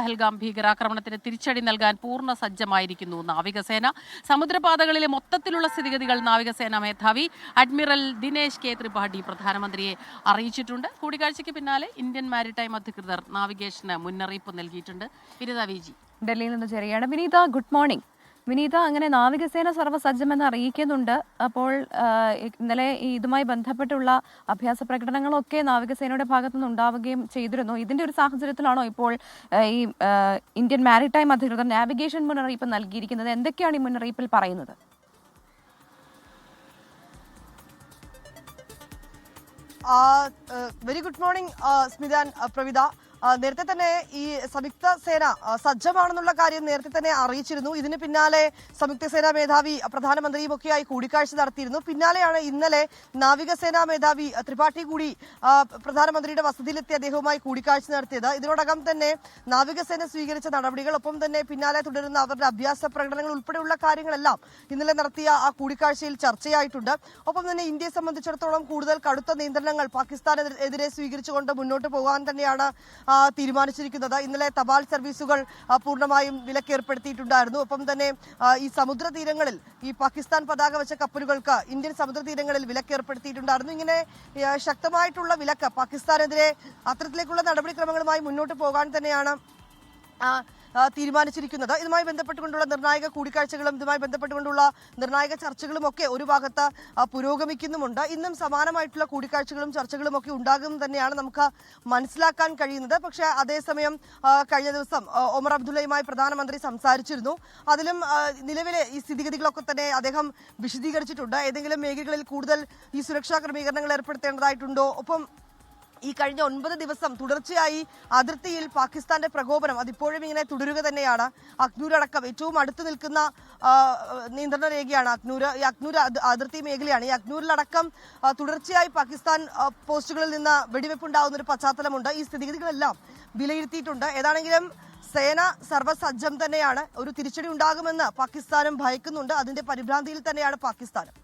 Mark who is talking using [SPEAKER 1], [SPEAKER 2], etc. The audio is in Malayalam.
[SPEAKER 1] പഹൽഗാം ഭീകരാക്രമണത്തിന് തിരിച്ചടി നൽകാൻ പൂർണ്ണ സജ്ജമായിരിക്കുന്നു നാവികസേന. സമുദ്രപാതകളിലെ മൊത്തത്തിലുള്ള സ്ഥിതിഗതികൾ നാവികസേന മേധാവി അഡ്മിറൽ ദിനേശ് കെ ത്രിപാഠി പ്രധാനമന്ത്രിയെ അറിയിച്ചിട്ടുണ്ട്. കൂടിക്കാഴ്ചയ്ക്ക് പിന്നാലെ ഇന്ത്യൻ മാരിടൈം അധികൃതർ നാവിഗേഷന് മുന്നറിയിപ്പ് നൽകിയിട്ടുണ്ട്. വിനീത വിജി
[SPEAKER 2] ഡൽഹിയിൽ നിന്ന് ചേരുകയാണ്. വിനീത, ഗുഡ് മോർണിംഗ്. വിനീത, അങ്ങനെ നാവികസേന സർവ്വസജ്ജമെന്ന് അറിയിക്കുന്നുണ്ട്. അപ്പോൾ ഇന്നലെ ഇതുമായി ബന്ധപ്പെട്ടുള്ള അഭ്യാസ പ്രകടനങ്ങളൊക്കെ നാവികസേനയുടെ ഭാഗത്തുനിന്ന് ഉണ്ടാവുകയും ചെയ്തിരുന്നു. ഇതിന്റെ ഒരു സാഹചര്യത്തിലാണോ ഇപ്പോൾ ഈ ഇന്ത്യൻ മാരിടൈം അധികൃതർ നാവിഗേഷൻ മുന്നറിയിപ്പ് നൽകിയിരിക്കുന്നത്? എന്തൊക്കെയാണ് ഈ മുന്നറിയിപ്പിൽ പറയുന്നത്?
[SPEAKER 3] Very good morning Smitha, Pravitha. നേരത്തെ തന്നെ ഈ സംയുക്ത സേന സജ്ജമാണെന്നുള്ള കാര്യം നേരത്തെ തന്നെ അറിയിച്ചിരുന്നു. ഇതിന് പിന്നാലെ സംയുക്ത സേനാ മേധാവി പ്രധാനമന്ത്രിയും ഒക്കെയായി കൂടിക്കാഴ്ച നടത്തിയിരുന്നു. പിന്നാലെയാണ് ഇന്നലെ നാവികസേനാ മേധാവി ത്രിപാഠി കൂടി പ്രധാനമന്ത്രിയുടെ വസതിയിലെത്തി അദ്ദേഹവുമായി കൂടിക്കാഴ്ച നടത്തിയത്. ഇതിനോടകം തന്നെ നാവികസേന സ്വീകരിച്ച നടപടികൾ, ഒപ്പം തന്നെ പിന്നാലെ തുടരുന്ന അവരുടെ അഭ്യാസ പ്രകടനങ്ങൾ ഉൾപ്പെടെയുള്ള കാര്യങ്ങളെല്ലാം ഇന്നലെ നടത്തിയ ആ കൂടിക്കാഴ്ചയിൽ ചർച്ചയായിട്ടുണ്ട്. ഒപ്പം തന്നെ ഇന്ത്യയെ സംബന്ധിച്ചിടത്തോളം കൂടുതൽ കടുത്ത നിയന്ത്രണങ്ങൾ പാകിസ്ഥാനെതിരെ സ്വീകരിച്ചുകൊണ്ട് മുന്നോട്ട് പോകാൻ തന്നെയാണ് തീരുമാനിച്ചിരിക്കുന്നത്. ഇന്നലെ തപാൽ സർവീസുകൾ പൂർണ്ണമായും വിലക്കേർപ്പെടുത്തിയിട്ടുണ്ടായിരുന്നു. ഒപ്പം തന്നെ ഈ സമുദ്ര തീരങ്ങളിൽ ഈ പാകിസ്ഥാൻ പതാക വെച്ച കപ്പലുകൾക്ക് ഇന്ത്യൻ സമുദ്ര തീരങ്ങളിൽ വിലക്കേർപ്പെടുത്തിയിട്ടുണ്ടായിരുന്നു. ഇങ്ങനെ ശക്തമായിട്ടുള്ള വിലക്ക് പാകിസ്ഥാനെതിരെ അത്തരത്തിലേക്കുള്ള നടപടിക്രമങ്ങളുമായി മുന്നോട്ട് പോകാൻ തന്നെയാണ് തീരുമാനിച്ചിരിക്കുന്നത്. ഇതുമായി ബന്ധപ്പെട്ടുകൊണ്ടുള്ള നിർണായക കൂടിക്കാഴ്ചകളും ഇതുമായി ബന്ധപ്പെട്ടുകൊണ്ടുള്ള നിർണായക ചർച്ചകളും ഒക്കെ ഒരു ഭാഗത്ത് പുരോഗമിക്കുന്നുമുണ്ട്. ഇന്നും സമാനമായിട്ടുള്ള കൂടിക്കാഴ്ചകളും ചർച്ചകളും ഒക്കെ ഉണ്ടാകും തന്നെയാണ് നമുക്ക് മനസ്സിലാക്കാൻ കഴിയുന്നത്. പക്ഷേ അതേസമയം കഴിഞ്ഞ ദിവസം ഒമർ അബ്ദുള്ളയുമായി പ്രധാനമന്ത്രി സംസാരിച്ചിരുന്നു. അതിലും നിലവിലെ ഈ സ്ഥിതിഗതികളൊക്കെ തന്നെ അദ്ദേഹം വിശദീകരിച്ചിട്ടുണ്ട്. ഏതെങ്കിലും മേഖലകളിൽ കൂടുതൽ ഈ സുരക്ഷാ ക്രമീകരണങ്ങൾ ഏർപ്പെടുത്തേണ്ടതായിട്ടുണ്ടോ, ഒപ്പം ഈ കഴിഞ്ഞ 9 ദിവസം തുടർച്ചയായി അതിർത്തിയിൽ പാകിസ്ഥാന്റെ പ്രകോപനം അതിപ്പോഴും ഇങ്ങനെ തുടരുക തന്നെയാണ്. അഖ്നൂർ അടക്കം ഏറ്റവും അടുത്ത് നിൽക്കുന്ന നിയന്ത്രണ രേഖയാണ് അഖ്നൂർ. ഈ അഖ്നൂർ അതിർത്തി മേഖലയാണ്. ഈ അഖ്നൂരിലടക്കം തുടർച്ചയായി പാകിസ്ഥാൻ പോസ്റ്റുകളിൽ നിന്ന് വെടിവെപ്പുണ്ടാകുന്ന ഒരു പശ്ചാത്തലമുണ്ട്. ഈ സ്ഥിതിഗതികളെല്ലാം വിലയിരുത്തിയിട്ടുണ്ട്. ഏതാണെങ്കിലും സേന സർവ്വസജ്ജം തന്നെയാണ്. ഒരു തിരിച്ചടി ഉണ്ടാകുമെന്ന് പാകിസ്ഥാനും ഭയക്കുന്നുണ്ട്. അതിന്റെ പരിഭ്രാന്തിയിൽ തന്നെയാണ് പാകിസ്ഥാനും.